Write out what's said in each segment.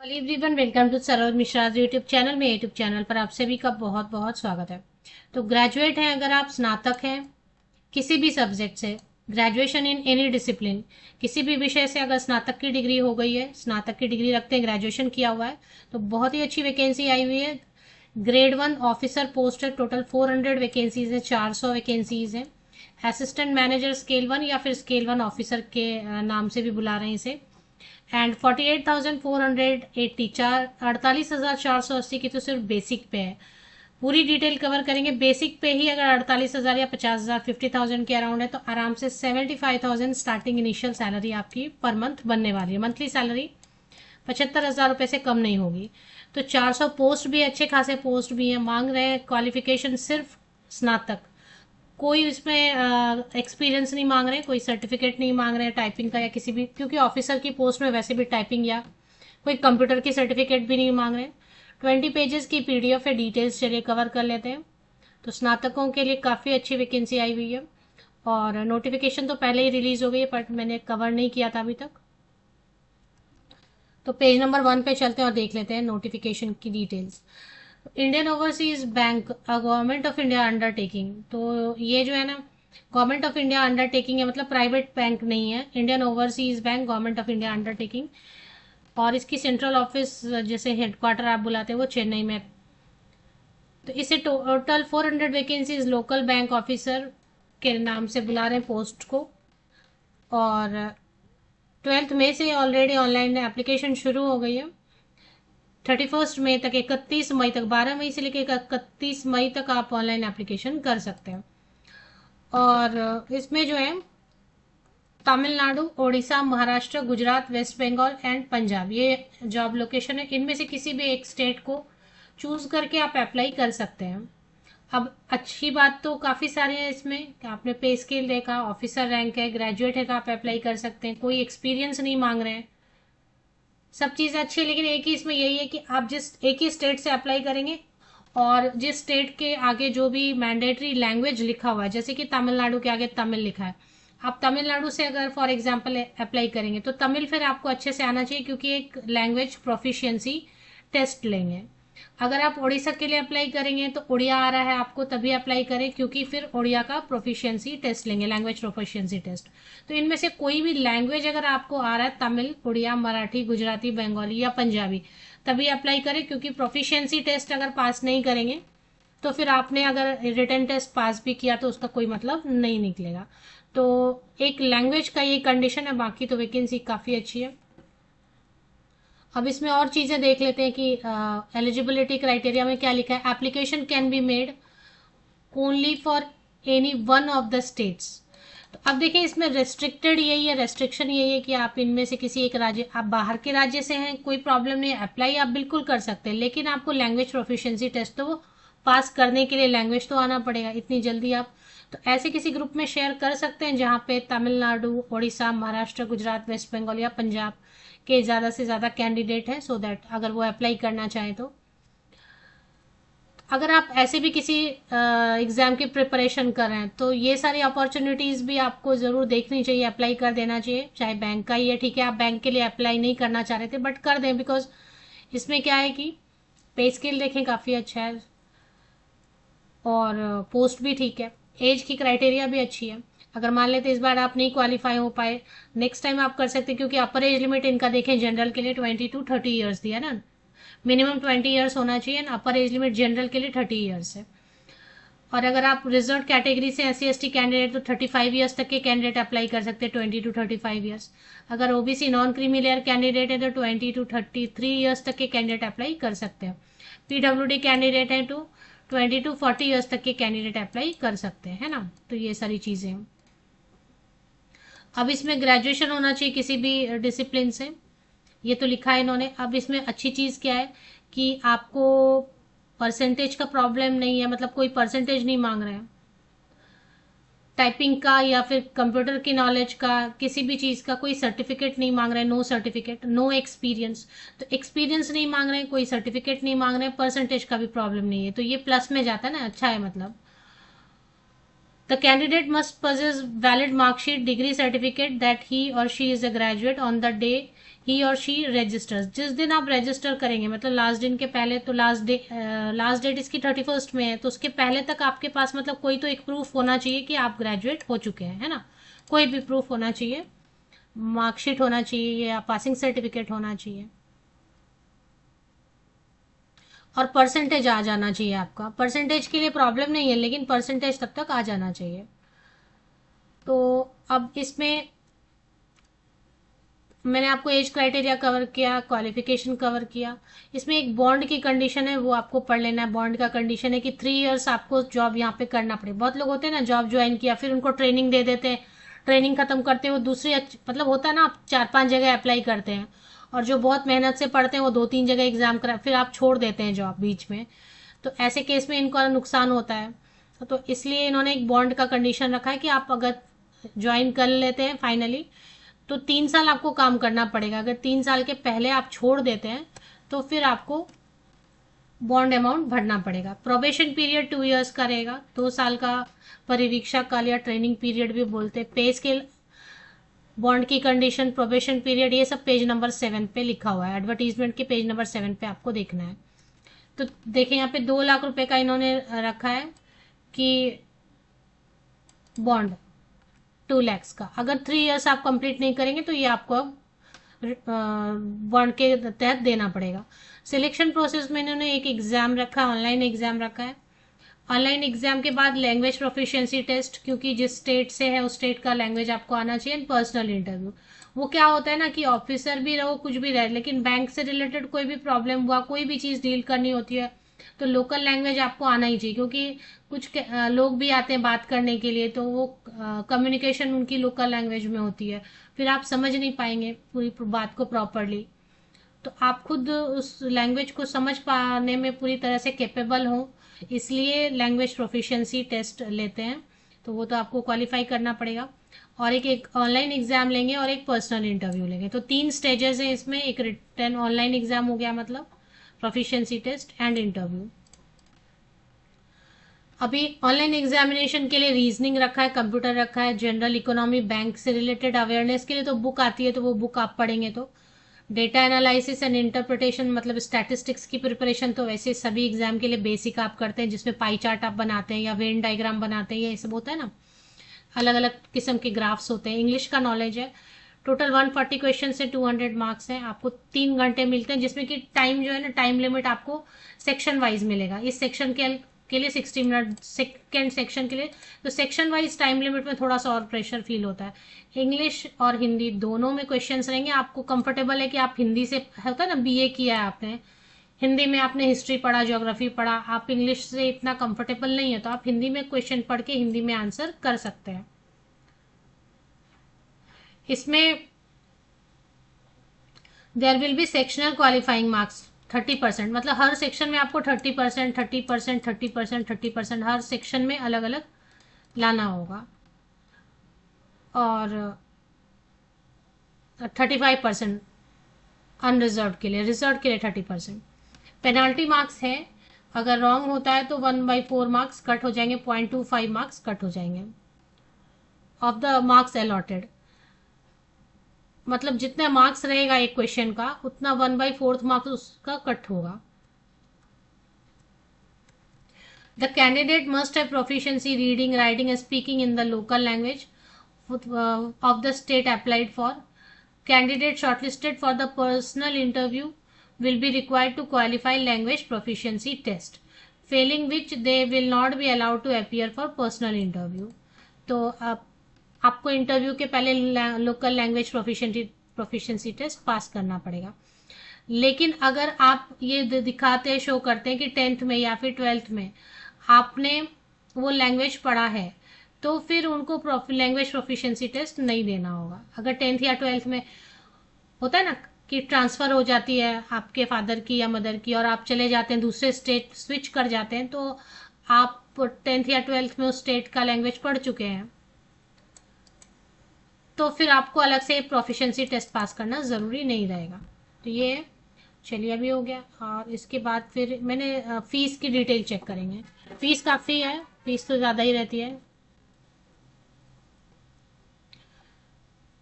Hello everyone, welcome to Saroj Mishra YouTube channel में। YouTube channel पर आप सभी का बहुत बहुत स्वागत है। तो ग्रेजुएट हैं, अगर आप स्नातक हैं किसी भी सब्जेक्ट से, ग्रेजुएशन इन एनी डिसिप्लिन, किसी भी विषय से अगर स्नातक की डिग्री हो गई है, स्नातक की डिग्री रखते हैं, ग्रेजुएशन किया हुआ है, तो बहुत ही अच्छी वैकेंसी आई हुई है। ग्रेड 1 ऑफिसर पोस्ट है, टोटल 400 वैकेंसीज है, 400 वैकेंसीज है। असिस्टेंट मैनेजर स्केल 1 या फिर स्केल 1 ऑफिसर के नाम से भी बुला रहे हैं इसे। एंड 48,480, 48,480 की तो सिर्फ बेसिक पे है। पूरी डिटेल कवर करेंगे। बेसिक पे ही अगर 48,000 या 50,000, 50,000 के अराउंड है तो आराम से 75,000 स्टार्टिंग इनिशियल सैलरी आपकी पर मंथ बनने वाली है। मंथली सैलरी 75,000 रुपये से कम नहीं होगी। तो 400 पोस्ट भी, अच्छे खासे पोस्ट भी हैं। मांग रहे हैं क्वालिफिकेशन सिर्फ स्नातक, कोई इसमें एक्सपीरियंस नहीं मांग रहे हैं, कोई सर्टिफिकेट नहीं मांग रहे हैं टाइपिंग का या किसी भी, क्योंकि ऑफिसर की पोस्ट में वैसे भी टाइपिंग या कोई कंप्यूटर की सर्टिफिकेट भी नहीं मांग रहे हैं। 20 पेजेस की पीडीएफ है, डिटेल्स चलिए कवर कर लेते हैं। तो स्नातकों के लिए काफ़ी अच्छी वैकेंसी आई हुई है और नोटिफिकेशन तो पहले ही रिलीज हो गई है, बट मैंने कवर नहीं किया था अभी तक। तो पेज नंबर 1 पे चलते हैं और देख लेते हैं नोटिफिकेशन की details. Indian overseas bank government of India undertaking, तो ये जो है ना, गवर्नमेंट ऑफ इंडिया अंडरटेकिंग है, मतलब प्राइवेट बैंक नहीं है। Indian overseas bank government of India undertaking, और इसकी सेंट्रल ऑफिस जैसे हेडक्वार्टर आप बुलाते हैं वो चेन्नई में। तो इसे total 400 vacancies local bank officer के नाम से बुला रहे हैं पोस्ट को। और 12 मई से ऑलरेडी ऑनलाइन एप्लीकेशन शुरू हो गई है। 31 मई तक, 31 मई तक, 12 मई से लेकर 31 मई तक आप ऑनलाइन एप्लीकेशन कर सकते हैं। और इसमें जो है तमिलनाडु, ओडिशा, महाराष्ट्र, गुजरात, वेस्ट बंगाल एंड पंजाब, ये जॉब लोकेशन है। इनमें से किसी भी एक स्टेट को चूज करके आप अप्लाई कर सकते हैं। अब अच्छी बात तो काफ़ी सारी है इसमें कि आपने पे स्केल देखा, ऑफिसर रैंक है, ग्रेजुएट है तो आप अप्लाई कर सकते हैं, कोई एक्सपीरियंस नहीं मांग रहे हैं, सब चीज़ अच्छी है। लेकिन एक ही इसमें यही है कि आप जिस एक ही स्टेट से अप्लाई करेंगे और जिस स्टेट के आगे जो भी मैंडेटरी लैंग्वेज लिखा हुआ है, जैसे कि तमिलनाडु के आगे तमिल लिखा है, आप तमिलनाडु से अगर फॉर एग्जांपल अप्लाई करेंगे तो तमिल फिर आपको अच्छे से आना चाहिए, क्योंकि एक लैंग्वेज प्रोफिशिएंसी टेस्ट लेंगे। अगर आप उड़ीसा के लिए अप्लाई करेंगे तो उड़िया आ रहा है आपको, तभी अप्लाई करें, क्योंकि फिर उड़िया का प्रोफिशिएंसी टेस्ट लेंगे, लैंग्वेज प्रोफिशिएंसी टेस्ट। तो इनमें से कोई भी लैंग्वेज अगर आपको आ रहा है, तमिल, उड़िया, मराठी, गुजराती, बंगाली या पंजाबी, तभी अप्लाई करें, क्योंकि प्रोफिशिएंसी टेस्ट अगर पास नहीं करेंगे तो फिर आपने अगर रिटन टेस्ट पास भी किया तो उसका कोई मतलब नहीं निकलेगा। तो एक लैंग्वेज का ये कंडीशन है, बाकी तो वैकेंसी काफ़ी अच्छी है। अब इसमें और चीज़ें देख लेते हैं कि एलिजिबिलिटी क्राइटेरिया में क्या लिखा है। Application can be made only for any one of the states. तो अब देखिए इसमें रेस्ट्रिक्टेड यही है, रेस्ट्रिक्शन यही है कि आप इनमें से किसी एक राज्य, आप बाहर के राज्य से हैं कोई प्रॉब्लम नहीं है, अप्लाई आप बिल्कुल कर सकते हैं, लेकिन आपको लैंग्वेज प्रोफिशिएंसी टेस्ट तो पास करने के लिए लैंग्वेज तो आना पड़ेगा इतनी जल्दी आप। तो ऐसे किसी ग्रुप में शेयर कर सकते हैं जहाँ पे तमिलनाडु, उड़ीसा, महाराष्ट्र, गुजरात, वेस्ट बंगाल या पंजाब के ज़्यादा से ज़्यादा कैंडिडेट हैं, सो दैट अगर वो अप्लाई करना चाहें तो। अगर आप ऐसे भी किसी एग्ज़ाम की प्रिपरेशन कर रहे हैं तो ये सारी अपॉर्चुनिटीज़ भी आपको ज़रूर देखनी चाहिए, अप्लाई कर देना चाहिए। चाहे बैंक का ही है, ठीक है, आप बैंक के लिए अप्लाई नहीं करना चाह रहे थे बट कर दें, बिकॉज इसमें क्या है कि पे स्केल देखें काफ़ी अच्छा है और पोस्ट भी ठीक है, एज की क्राइटेरिया भी अच्छी है। अगर मान लेते इस बार आप नहीं क्वालिफाई हो पाए, नेक्स्ट टाइम आप कर सकते हैं, क्योंकि अपर एज लिमिट इनका देखें जनरल के लिए 20 to 30 ईयर्स दिया ना, मिनिमम 20 ईयर्स होना चाहिए, अपर एज लिमिट जनरल के लिए 30 ईयर्स है। और अगर आप रिजर्व कैटेगरी से SC ST कैंडिडेट तो 35 ईयर्स तक के कैंडिडेट अप्लाई कर सकते हैं, 20 to 35 ईयर्स। अगर OBC non creamy layer candidate है तो 20 to 33 ईयर्स तक के कैंडिडेट अप्लाई कर सकते हैं। PWD कैंडिडेट है तो 20 to 40 ईयर्स तक के कैंडिडेट अप्लाई कर सकते हैं, है ना। तो ये सारी चीज़ें हैं। अब इसमें ग्रेजुएशन होना चाहिए किसी भी डिसिप्लिन से, ये तो लिखा है इन्होंने। अब इसमें अच्छी चीज़ क्या है कि आपको परसेंटेज का प्रॉब्लम नहीं है, मतलब कोई परसेंटेज नहीं मांग रहे हैं टाइपिंग का या फिर कंप्यूटर की नॉलेज का, किसी भी चीज़ का कोई सर्टिफिकेट नहीं मांग रहे हैं, नो सर्टिफिकेट, नो एक्सपीरियंस। तो एक्सपीरियंस नहीं मांग रहे हैं, कोई सर्टिफिकेट नहीं मांग रहे हैं, परसेंटेज का भी प्रॉब्लम नहीं है, तो ये प्लस में जाता है ना, अच्छा है मतलब। The candidate must possess valid mark sheet, degree certificate that he or she is a graduate on the day ही और शी रजिस्टर्स, जिस दिन आप रजिस्टर करेंगे मतलब लास्ट दिन के पहले, तो लास्ट डेट इसकी 31st में है, तो उसके पहले तक आपके पास मतलब कोई तो एक प्रूफ होना चाहिए कि आप ग्रेजुएट हो चुके हैं, है ना। कोई भी प्रूफ होना चाहिए, मार्कशीट होना चाहिए या पासिंग सर्टिफिकेट होना चाहिए, और परसेंटेज आ जाना चाहिए आपका। परसेंटेज के लिए प्रॉब्लम नहीं है, लेकिन परसेंटेज तब तक आ जाना चाहिए। तो अब इसमें मैंने आपको एज क्राइटेरिया कवर किया, क्वालिफिकेशन कवर किया। इसमें एक बॉन्ड की कंडीशन है, वो आपको पढ़ लेना है। बॉन्ड का कंडीशन है कि 3 इयर्स आपको जॉब यहाँ पे करना पड़े। बहुत लोग होते हैं ना, जॉब ज्वाइन किया फिर उनको ट्रेनिंग दे देते हैं, ट्रेनिंग खत्म करते हैं वो दूसरी मतलब होता है ना, आप 4-5 जगह अप्लाई करते हैं, और जो बहुत मेहनत से पढ़ते हैं वो 2-3 जगह एग्जाम करा, फिर आप छोड़ देते हैं जॉब बीच में। तो ऐसे केस में इनको नुकसान होता है, तो इसलिए इन्होंने एक बॉन्ड का कंडीशन रखा है कि आप अगर ज्वाइन कर लेते हैं फाइनली, तो 3 साल आपको काम करना पड़ेगा। अगर 3 साल के पहले आप छोड़ देते हैं तो फिर आपको बॉन्ड अमाउंट भरना पड़ेगा। प्रोबेशन पीरियड 2 इयर्स का रहेगा, 2 साल का परिवीक्षा काल या ट्रेनिंग पीरियड भी बोलते हैं। पे स्केल, बॉन्ड की कंडीशन, प्रोबेशन पीरियड, ये सब पेज नंबर 7 पे लिखा हुआ है। एडवर्टीजमेंट के पेज नंबर 7 पे आपको देखना है। तो देखिए यहाँ पे 2 लाख रुपए का इन्होंने रखा है कि बॉन्ड 2 lakhs का। अगर 3 इयर्स आप कंप्लीट नहीं करेंगे तो ये आपको बॉन्ड के तहत देना पड़ेगा। सिलेक्शन प्रोसेस में इन्होंने एक एग्जाम रखा, ऑनलाइन एग्जाम रखा है। ऑनलाइन एग्जाम के बाद लैंग्वेज प्रोफिशिएंसी टेस्ट, क्योंकि जिस स्टेट से है उस स्टेट का लैंग्वेज आपको आना चाहिए। पर्सनल इंटरव्यू, वो क्या होता है ना कि ऑफिसर भी रहो कुछ भी रहे, लेकिन बैंक से रिलेटेड कोई भी प्रॉब्लम हुआ, कोई भी चीज़ डील करनी होती है, तो लोकल लैंग्वेज आपको आना ही चाहिए। क्योंकि कुछ लोग भी आते हैं बात करने के लिए, तो वो कम्युनिकेशन उनकी लोकल लैंग्वेज में होती है, फिर आप समझ नहीं पाएंगे पूरी बात को प्रॉपरली। तो आप खुद उस लैंग्वेज को समझ पाने में पूरी तरह से कैपेबल हो, इसलिए लैंग्वेज प्रोफिशिएंसी टेस्ट लेते हैं। तो वो तो आपको क्वालिफाई करना पड़ेगा, और एक ऑनलाइन एग्जाम लेंगे और एक पर्सनल इंटरव्यू लेंगे। तो 3 स्टेजेस हैं इसमें। एक रिटन ऑनलाइन एग्जाम हो गया, मतलब प्रोफिशिएंसी टेस्ट एंड इंटरव्यू। अभी ऑनलाइन एग्जामिनेशन के लिए रीजनिंग रखा है, कंप्यूटर रखा है, जनरल इकोनॉमी, बैंक से रिलेटेड अवेयरनेस के लिए तो बुक आती है, तो वो बुक आप पढ़ेंगे। तो डेटा एनालिसिस एंड इंटरप्रिटेशन, मतलब स्टैटिस्टिक्स की प्रिपरेशन तो वैसे सभी एग्जाम के लिए बेसिक आप करते हैं, जिसमें पाई चार्ट आप बनाते हैं या वेन डायग्राम बनाते हैं, ये सब होता है ना, अलग अलग किस्म के ग्राफ्स होते हैं। इंग्लिश का नॉलेज है, टोटल 140 क्वेश्चन से 200 मार्क्स हैं। आपको 3 घंटे मिलते हैं, जिसमें कि टाइम जो है ना, टाइम लिमिट आपको सेक्शन वाइज मिलेगा। इस सेक्शन के लिए 60 मिनट, सेकेंड सेक्शन के लिए, तो सेक्शन वाइज टाइम लिमिट में थोड़ा सा और प्रेशर फील होता है। इंग्लिश और हिंदी दोनों में क्वेश्चंस रहेंगे। आपको कंफर्टेबल है कि आप हिंदी से, होता है ना बीए किया है आपने, हिंदी में आपने हिस्ट्री पढ़ा, ज्योग्राफी पढ़ा, आप इंग्लिश से इतना कंफर्टेबल नहीं है, तो आप हिंदी में क्वेश्चन पढ़ के हिंदी में आंसर कर सकते हैं। इसमें there will be sectional qualifying marks 30%, मतलब हर सेक्शन में आपको 30%, 30%, 30%, 30%, हर सेक्शन में अलग अलग लाना होगा। और 35% अनरिजर्व के लिए, रिजर्व के लिए 30%। पेनाल्टी मार्क्स है, अगर रॉन्ग होता है तो 1/4 मार्क्स कट हो जाएंगे, 0.25 मार्क्स कट हो जाएंगे ऑफ द मार्क्स अलॉटेड। मतलब जितना मार्क्स रहेगा एक क्वेश्चन का, उतना 1/4 मार्क्स उसका कट होगा। The candidate must have proficiency reading, writing and speaking in the local language of the state applied for. Candidate shortlisted for the personal interview will be required to qualify language proficiency test, failing which they will not be allowed to appear for personal interview. तो आपको interview के पहले local language proficiency test pass करना पड़ेगा। लेकिन अगर आप ये दिखाते हैं, शो करते हैं कि 10th में या फिर 12th में आपने वो लैंग्वेज पढ़ा है, तो फिर उनको लैंग्वेज प्रोफिशिएंसी टेस्ट नहीं देना होगा। अगर 10th या 12th में होता है ना कि ट्रांसफ़र हो जाती है आपके फादर की या मदर की, और आप चले जाते हैं दूसरे स्टेट, स्विच कर जाते हैं, तो आप 10th या 12th में उस स्टेट का लैंग्वेज पढ़ चुके हैं, तो फिर आपको अलग से प्रोफिशिएंसी टेस्ट पास करना ज़रूरी नहीं रहेगा। तो ये चलिए अभी हो गया। और इसके बाद फिर मैंने फ़ीस की डिटेल चेक करेंगे। फ़ीस काफ़ी है, फ़ीस तो ज़्यादा ही रहती है।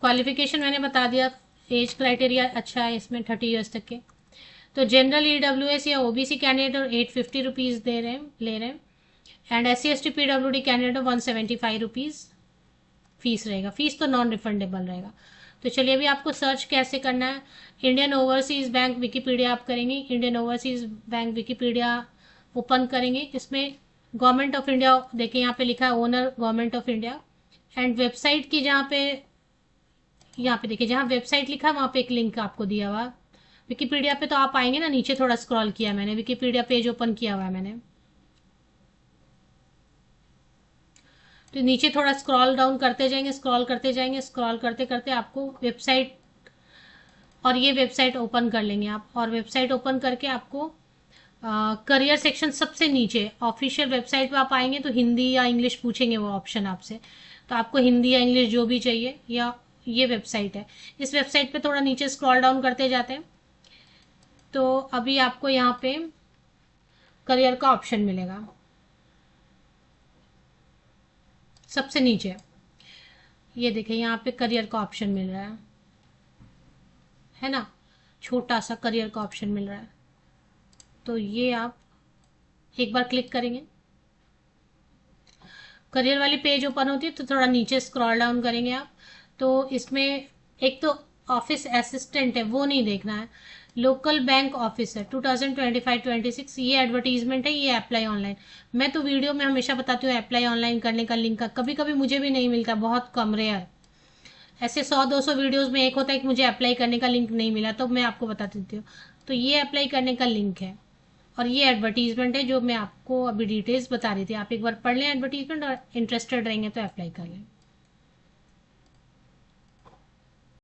क्वालिफिकेशन मैंने बता दिया, एज क्राइटेरिया अच्छा है इसमें 30 ईयर्स तक के। तो जनरल EWS या OBC कैंडिडेट और 850 रुपीज़ ले रहे हैं and SC ST PWD candidate 175 rupees fees रहेगा। फीस तो नॉन रिफंडेबल रहेगा। तो चलिए अभी आपको सर्च कैसे करना है। इंडियन ओवरसीज बैंक विकीपीडिया आप करेंगे, Indian overseas bank Wikipedia open करेंगे। इसमें गवर्नमेंट ऑफ इंडिया देखिए यहाँ पे लिखा है owner government of India and website की जहाँ पे यहाँ पे देखिए जहाँ वेबसाइट लिखा है वहाँ पे एक लिंक आपको दिया हुआ। विकीपीडिया पे तो आप आएंगे ना, नीचे थोड़ा स्क्रॉल किया मैंने, विकीपीडिया पेज ओपन किया हुआ है मैंने, तो नीचे थोड़ा स्क्रॉल डाउन करते जाएंगे, स्क्रॉल करते जाएंगे, स्क्रॉल करते करते आपको वेबसाइट और ये वेबसाइट ओपन कर लेंगे आप। और वेबसाइट ओपन करके आपको करियर सेक्शन सबसे नीचे ऑफिशियल वेबसाइट पे आप आएंगे तो हिंदी या इंग्लिश पूछेंगे वो ऑप्शन आपसे, तो आपको हिंदी या इंग्लिश जो भी चाहिए, या ये वेबसाइट है। इस वेबसाइट पे थोड़ा नीचे स्क्रॉल डाउन करते जाते हैं तो अभी आपको यहाँ पे करियर का ऑप्शन मिलेगा सबसे नीचे। ये देखिए यहाँ पे करियर का ऑप्शन मिल रहा है ना, छोटा सा करियर का ऑप्शन मिल रहा है। तो ये आप एक बार क्लिक करेंगे, करियर वाली पेज ओपन होती है तो थोड़ा नीचे स्क्रॉल डाउन करेंगे आप। तो इसमें एक तो ऑफिस असिस्टेंट है वो नहीं देखना है, लोकल बैंक ऑफिसर 2025-26 ये एडवर्टीजमेंट है, ये अप्लाई ऑनलाइन। मैं तो वीडियो में हमेशा बताती हूँ अप्लाई ऑनलाइन करने का लिंक का, कभी कभी मुझे भी नहीं मिलता, बहुत कम रेयर, ऐसे 100-200 वीडियोस में एक होता है कि मुझे अप्लाई करने का लिंक नहीं मिला, तो मैं आपको बता देती हूँ। तो ये अप्लाई करने का लिंक है और ये एडवर्टीजमेंट है जो मैं आपको अभी डिटेल्स बता रही थी। आप एक बार पढ़ लें एडवर्टीजमेंट और इंटरेस्टेड रहेंगे तो अप्लाई कर लें।